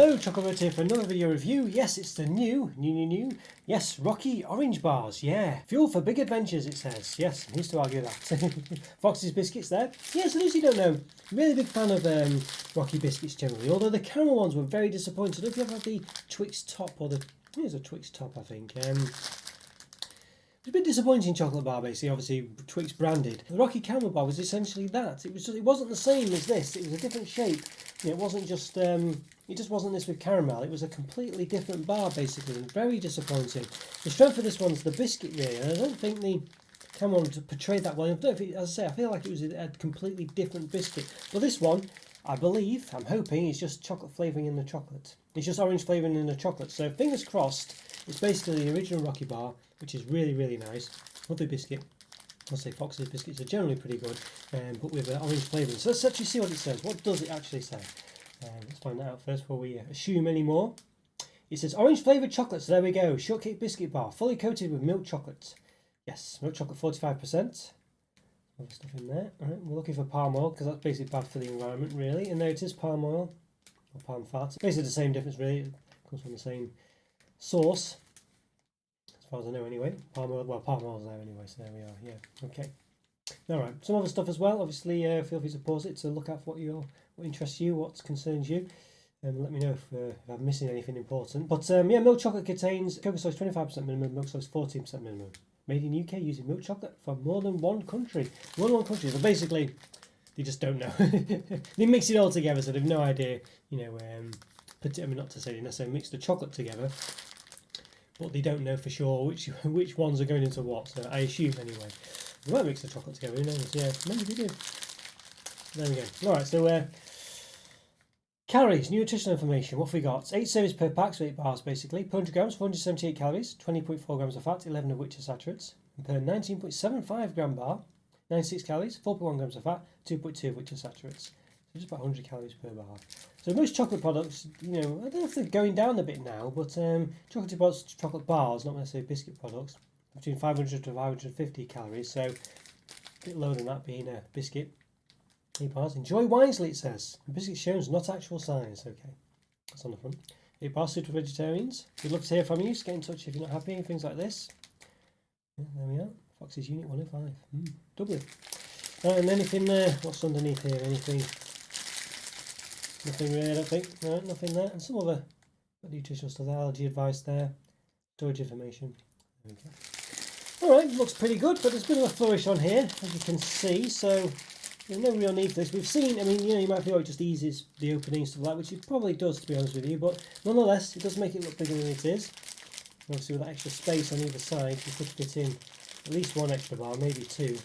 Hello, Chocolo here for another video review. Yes, it's the new. Yes, Rocky Orange Bars, yeah. Fuel for big adventures, it says. Yes, who's to argue that? Fox's Biscuits there. Yes, for those who don't know, really big fan of Rocky Biscuits generally, although the caramel ones were very disappointing. If you ever had the Twix Top, or the, it was a Twix Top, I think. It's a bit disappointing chocolate bar, basically, obviously Twix branded. The Rocky Caramel Bar was essentially that. It wasn't the same as this. It was a different shape. You know, it wasn't just it just wasn't this with caramel. It was a completely different bar, basically, and very disappointing. The strength of this one's the biscuit, really, and I don't think the caramel portrayed that well. As I say, I feel like it was a completely different biscuit. But this one, I believe, I'm hoping, it's just chocolate flavouring in the chocolate. It's just orange flavouring in the chocolate. So fingers crossed, it's basically the original Rocky bar, which is really, really nice. Lovely biscuit. I'll say Fox's Biscuits are generally pretty good, but with orange flavouring. So let's actually see what it says. What does it actually say? Let's find that out first before we assume any more. It says orange flavoured chocolate, so there we go. Shortcake biscuit bar, fully coated with milk chocolate. Yes, milk chocolate 45%. Other stuff in there. All right, we're looking for palm oil because that's basically bad for the environment, really. And there it is, palm oil or palm fat. Basically the same difference, really. It comes from the same source, as far as I know, anyway. Palm oil, well, palm oil's there anyway, so there we are. Yeah, okay. All right, some other stuff as well. Obviously, feel free to pause it to look out for what interests you, what concerns you, and let me know if I'm missing anything important. But yeah, milk chocolate contains cocoa sauce 25% minimum, milk sauce 14% minimum. Made in UK using milk chocolate from more than one country. More than one country. So basically, they just don't know. They mix it all together, so they've no idea. You know, I mean, not to say they necessarily mix the chocolate together, but they don't know for sure which ones are going into what. So I assume anyway. We might mix the chocolate together, who knows? Yeah, maybe we do. There we go. Alright, so calories, nutritional information. What have we got? 8 servings per pack, so 8 bars basically. Per 100 grams, 478 calories, 20.4 grams of fat, 11 of which are saturates. And per 19.75 gram bar, 96 calories, 4.1 grams of fat, 2.2 of which are saturates. So just about 100 calories per bar. So most chocolate products, you know, I don't know if they're going down a bit now, but chocolate bars, not necessarily biscuit products, between 500 to 550 calories, so a bit lower than that being a biscuit. 8 bars. Enjoy wisely, it says. The biscuit shows not actual size. Okay, that's on the front. 8 bars suited for vegetarians. We'd love to hear from you. Just get in touch if you're not happy and things like this. Yeah, there we are. Fox's Unit 105. Lovely. And anything what's underneath here? Anything? Nothing really, I don't think. No, nothing there. And some other nutritional stuff. Allergy advice there. Storage information. There we go. Alright, looks pretty good, but there's a bit of a flourish on here, as you can see, so there's no real need for this. We've seen, I mean, you know, you might feel it just eases the opening and stuff like that, which it probably does, to be honest with you, but nonetheless, it does make it look bigger than it is. Obviously, with that extra space on either side, you could fit in at least one extra bar, maybe 2.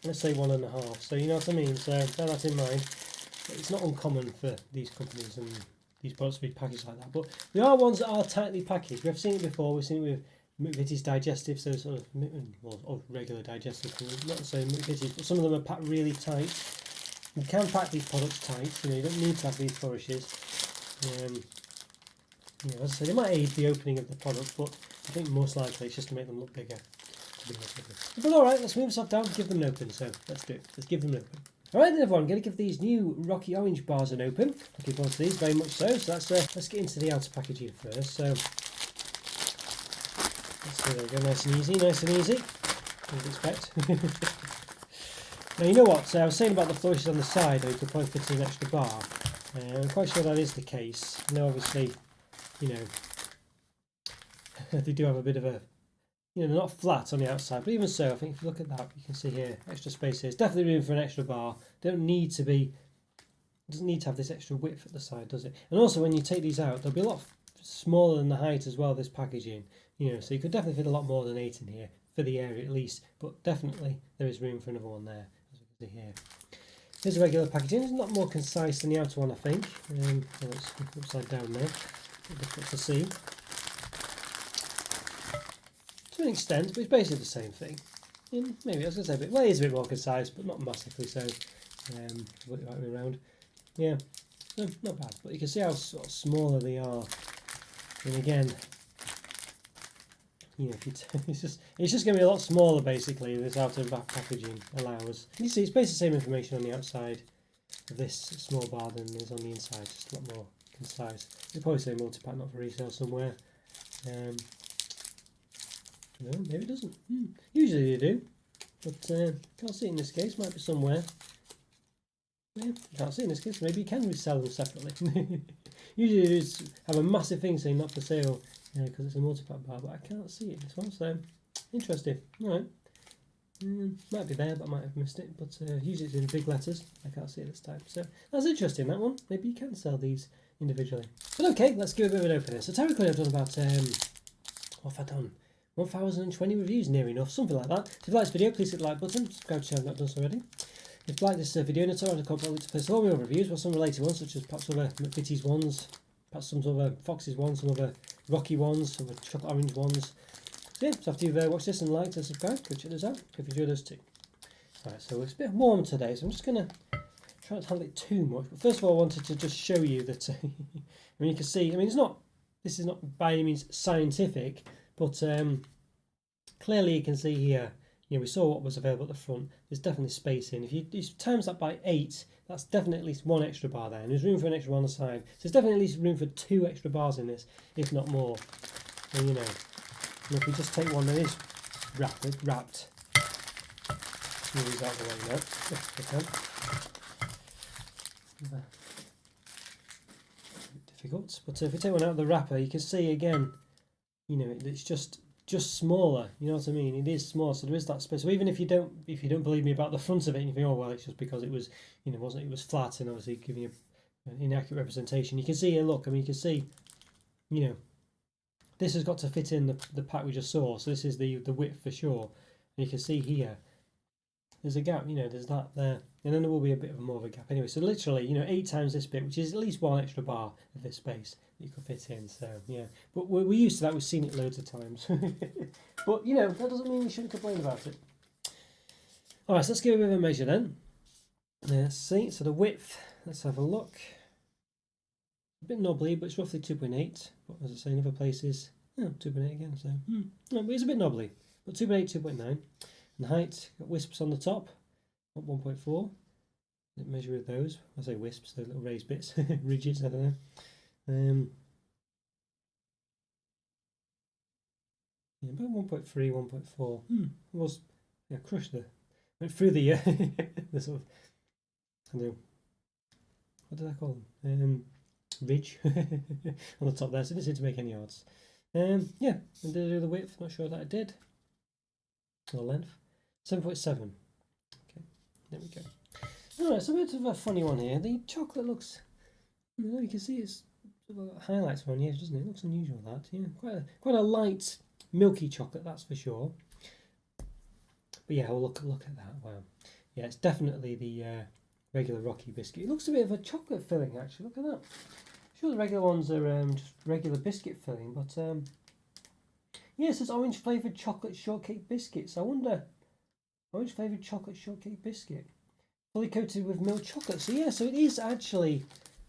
Let's say 1.5, so you know what I mean, so bear that in mind. It's not uncommon for these companies and these products to be packaged like that, but there are ones that are tightly packaged. We've seen it before, we've seen it with McVitie's digestive, so sort of, well, regular digestive, not the same McVitie's, but some of them are packed really tight. You can pack these products tight, you know, you don't need to have these flourishes. You know, as I say, they might aid the opening of the product, but I think most likely it's just to make them look bigger. But alright, let's move this off down and give them an open, so let's do it. Let's give them an open. Alright then everyone, I'm going to give these new Rocky Orange bars an open. Looking forward to these, very much so. So let's get into the outer packaging first. So there we go, nice and easy, as you'd expect. Now you know what, so I was saying about the flourishes on the side, you could probably fit in an extra bar. I'm quite sure that is the case. Now obviously, you know, they do have a bit of a, you know, they're not flat on the outside, but even so, I think if you look at that, you can see here, extra space here. It's definitely room for an extra bar. They don't need to be, it doesn't need to have this extra width at the side, does it? And also when you take these out, they'll be a lot smaller than the height as well, this packaging. You know, so you could definitely fit a lot more than 8 in here, for the area at least, but definitely there is room for another one there, as you can see here. Here's a regular packaging. It's a lot more concise than the outer one, I think. Well, it's upside down there, difficult to see. To an extent, but it's basically the same thing. Maybe I was going to say, well, it is a bit more concise, but not massively so. Put it right way around. Yeah, no, not bad. But you can see how sort of smaller they are. And again, you know, it's just going to be a lot smaller basically. This outer back packaging allows. You see, it's basically the same information on the outside of this small bar than is on the inside. Just a lot more in size. They probably say multi-pack, not for resale somewhere. No, maybe it doesn't. Usually they do, but can't see it in this case. Might be somewhere. Yeah, can't see in this case. Maybe you can resell them separately. Usually they just have a massive thing saying not for sale because it's a multi-pack bar, but I can't see it in this one. So interesting. All right. Might be there, but I might have missed it. But usually it's in big letters. I can't see it this time. So that's interesting, that one. Maybe you can sell these individually. But okay, let's give a bit of an opener. So technically I've done about, what have I done? 1,020 reviews, near enough, something like that. So if you like this video, please hit the like button. Subscribe to the channel if not done so already. If you like this video and it's alright, I'll link to place all my other reviews, or some related ones, such as perhaps other McVitie's ones, perhaps some other Fox's ones, some other Rocky ones, some other chocolate orange ones. So yeah, so after you've watched this and liked and subscribed, go check those out if you enjoy those too. Alright, so it's a bit warm today, so I'm just going to try not to handle it too much. But first of all, I wanted to just show you that, I mean, you can see, I mean, this is not by any means scientific, but clearly you can see here, you know, we saw what was available at the front. There's definitely spacing. If you times that by 8, that's definitely at least 1 extra bar there, and there's room for an extra one on the side. So there's definitely at least room for 2 extra bars in this, if not more. And you know, and if we just take one that is wrapped, move these out of the way now, if we can. A bit difficult, but if we take one out of the wrapper, you can see again, you know, it's just smaller. You know what I mean? It is small, so there is that space. So even if you don't believe me about the front of it, and you think, oh well, it's just because it was, you know, it was flat and obviously giving you an inaccurate representation. You can see here. Look, I mean, you can see, you know, this has got to fit in the pack we just saw. So this is the width for sure. And you can see here, there's a gap. You know, there's that there, and then there will be a bit of more of a gap anyway. So literally, you know, 8 times this bit, which is at least 1 extra bar of this space that you could fit in. So yeah, but we're used to that. We've seen it loads of times. But you know, that doesn't mean we shouldn't complain about it. All right, so let's give a bit of a measure then. Let's see. So the width. Let's have a look. A bit knobbly, but it's roughly 2.8. But as I say, in other places, 2.8 again. So no, but it's a bit knobbly, but 2.8, 2.9. And height, got wisps on the top, at 1.4. Measure with those. I say wisps, those little raised bits, ridges. I don't know. Yeah, about 1.3, 1.4. Was crushed there. Went through the the sort of, I don't know, what did I call them? Ridge on the top there. So it didn't seem to make any odds. Yeah, and did I do the width? Not sure that I did. Or the length. 7.7. Okay, there we go. Alright, so a bit of a funny one here. The chocolate looks, you can see it's sort of highlights around the edge, doesn't it? It looks unusual, that. Yeah, quite a light, milky chocolate, that's for sure. But yeah, well, look at that. Wow. Yeah, it's definitely the regular Rocky biscuit. It looks a bit of a chocolate filling, actually. Look at that. I'm sure the regular ones are just regular biscuit filling, but yeah, it says orange flavoured chocolate shortcake biscuits. I wonder, orange flavoured chocolate shortcake biscuit, fully coated with milk chocolate. So yeah, so it is actually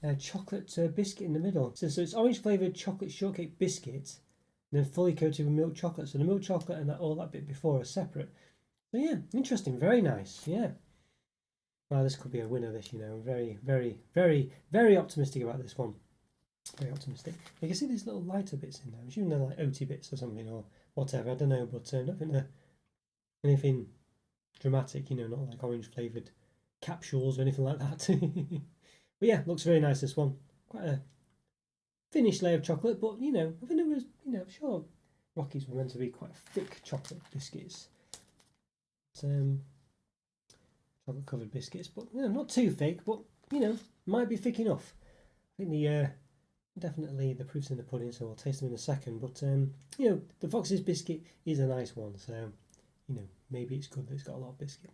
a chocolate biscuit in the middle. So it's orange flavoured chocolate shortcake biscuit, and then fully coated with milk chocolate. So the milk chocolate and all that bit before are separate. So yeah, interesting, very nice. Yeah. Wow, this could be a winner. This, you know, very, very, very, very optimistic about this one. Very optimistic. You can see these little lighter bits in there. I'm assuming they're like OT bits or something or whatever. I don't know, but nothing, anything dramatic. You know, not like orange flavoured capsules or anything like that. But yeah, looks very nice. This one, quite a finished layer of chocolate. But you know, I think it was, you know, I'm sure Rockies were meant to be quite thick chocolate biscuits. Chocolate covered biscuits, but you know, not too thick, but you know, might be thick enough. I think the definitely the proof's in the pudding, so we'll taste them in a second. But you know, the Fox's biscuit is a nice one, so you know, maybe it's good that it's got a lot of biscuit.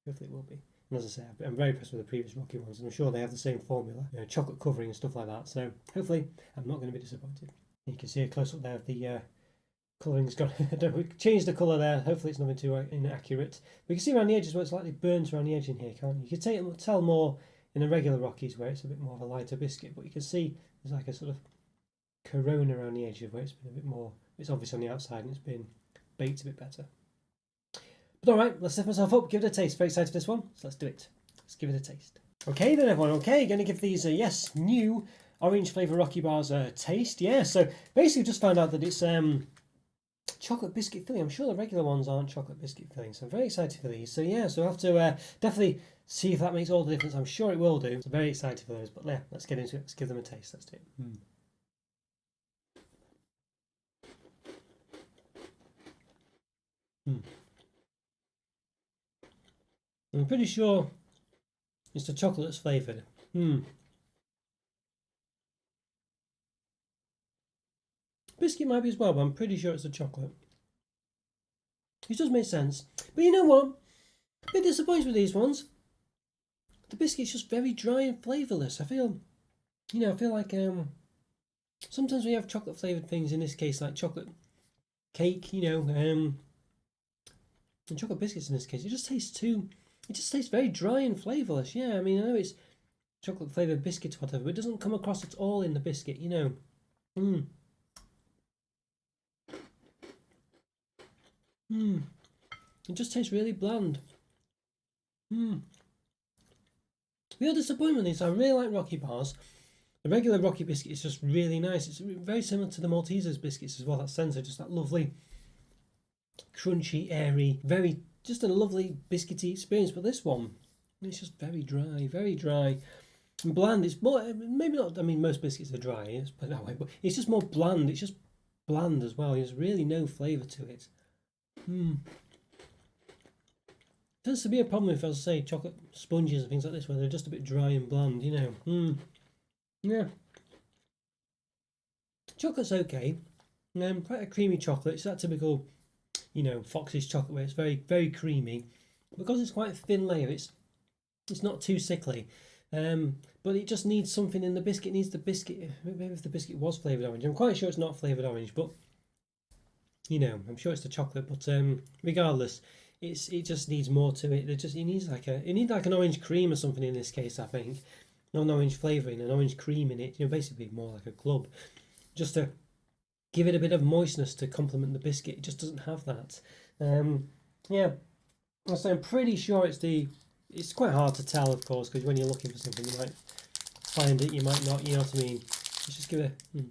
Hopefully it will be. And as I say, I'm very impressed with the previous Rocky ones, and I'm sure they have the same formula, you know, chocolate covering and stuff like that. So hopefully I'm not going to be disappointed. You can see a close up there of the colouring's gone. We changed the colour there. Hopefully it's nothing too inaccurate. But you can see around the edges where it's slightly burnt around the edge in here, can't you? You can tell more in the regular Rockies where it's a bit more of a lighter biscuit, but you can see there's like a sort of corona around the edge of where it's been a bit more. It's obvious on the outside and it's been baked a bit better. But alright, let's set myself up, give it a taste. Very excited for this one, so let's do it. Let's give it a taste. Okay then everyone, okay, going to give these a yes, new orange flavour Rocky Bars taste. Yeah, so basically just found out that it's chocolate biscuit filling. I'm sure the regular ones aren't chocolate biscuit filling, so I'm very excited for these. So yeah, so I have to definitely see if that makes all the difference. I'm sure it will do. So very excited for those. But yeah, let's get into it. Let's give them a taste. Let's do it. I'm pretty sure it's the chocolate that's flavoured. Biscuit might be as well, but I'm pretty sure it's the chocolate. It does make sense. But you know what? A bit disappointed with these ones. The biscuit's just very dry and flavourless. I feel like sometimes we have chocolate flavoured things, in this case like chocolate cake, and chocolate biscuits in this case. It just tastes very dry and flavourless. Yeah, I mean, I know it's chocolate flavoured biscuit or whatever, but it doesn't come across at all in the biscuit, It just tastes really bland. The other disappointment is I really like Rocky Bars. The regular Rocky biscuit is just really nice. It's very similar to the Maltesers biscuits as well. That centre, just that lovely, crunchy, airy, just a lovely biscuity experience. But this one, it's just very dry and bland. It's more, maybe not. I mean, most biscuits are dry, let's put it that way. But it's just more bland. It's just bland as well. There's really no flavour to it. Tends to be a problem if I say chocolate sponges and things like this, where they're just a bit dry and bland. Yeah. Chocolate's okay. Quite a creamy chocolate. It's that typical, Fox's chocolate where it's very creamy. Because it's quite a thin layer, it's not too sickly. But it just needs something in the biscuit. It needs the biscuit. Maybe if the biscuit was flavoured orange. I'm quite sure it's not flavoured orange, but I'm sure it's the chocolate. But regardless, it just needs more to it. It needs like an orange cream or something in this case, I think. Not an orange flavouring, an orange cream in it. Basically more like a club, just to give it a bit of moistness to complement the biscuit. It just doesn't have that. Yeah, so I'm pretty sure it's quite hard to tell, of course, because when you're looking for something, you might find it, you might not. You know what I mean? Let's just give it a.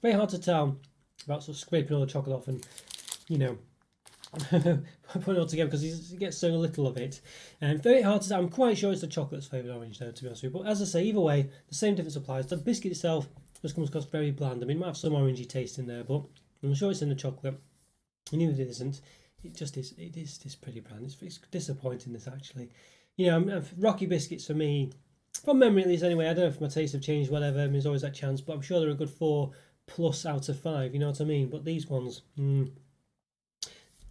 Very hard to tell about sort of scraping all the chocolate off and putting it all together because he gets so little of it. And very hard to tell. I'm quite sure it's the chocolate's flavoured orange though, to be honest with you. But as I say, either way, the same difference applies. The biscuit itself just comes across very bland. I mean, it might have some orangey taste in there, but I'm sure it's in the chocolate. And even if it isn't, it just is. It is just pretty bland. It's disappointing, this actually. Rocky biscuits for me, from memory at least anyway. I don't know if my tastes have changed, whatever. I mean, there's always that chance, but I'm sure they're a good 4+ out of 5. You know what I mean? But these ones,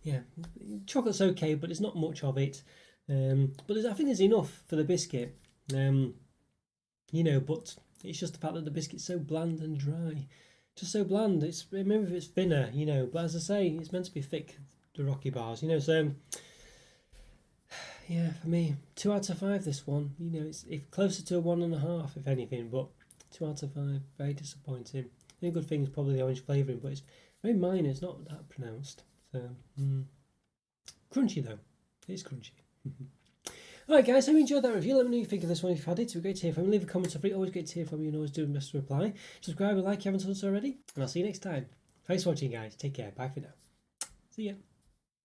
yeah, chocolate's okay, but it's not much of it. But I think there's enough for the biscuit. But it's just the fact that the biscuit's so bland and dry, just so bland. Maybe if it's thinner, But as I say, it's meant to be thick. The Rocky Bars, So yeah, for me, 2 out of 5. This one, it's closer to a 1.5 if anything, but 2 out of 5. Very disappointing. The only good thing is probably the orange flavouring, but it's very minor. It's not that pronounced. So crunchy though. It's crunchy. Alright guys, hope you enjoyed that review. Let me know what you think of this one if you've had it. It would be great to hear from you. Leave a comment free. Always great to hear from you and always do my best to reply. Subscribe and like if you haven't done so already. And I'll see you next time. Thanks for watching guys. Take care. Bye for now. See ya.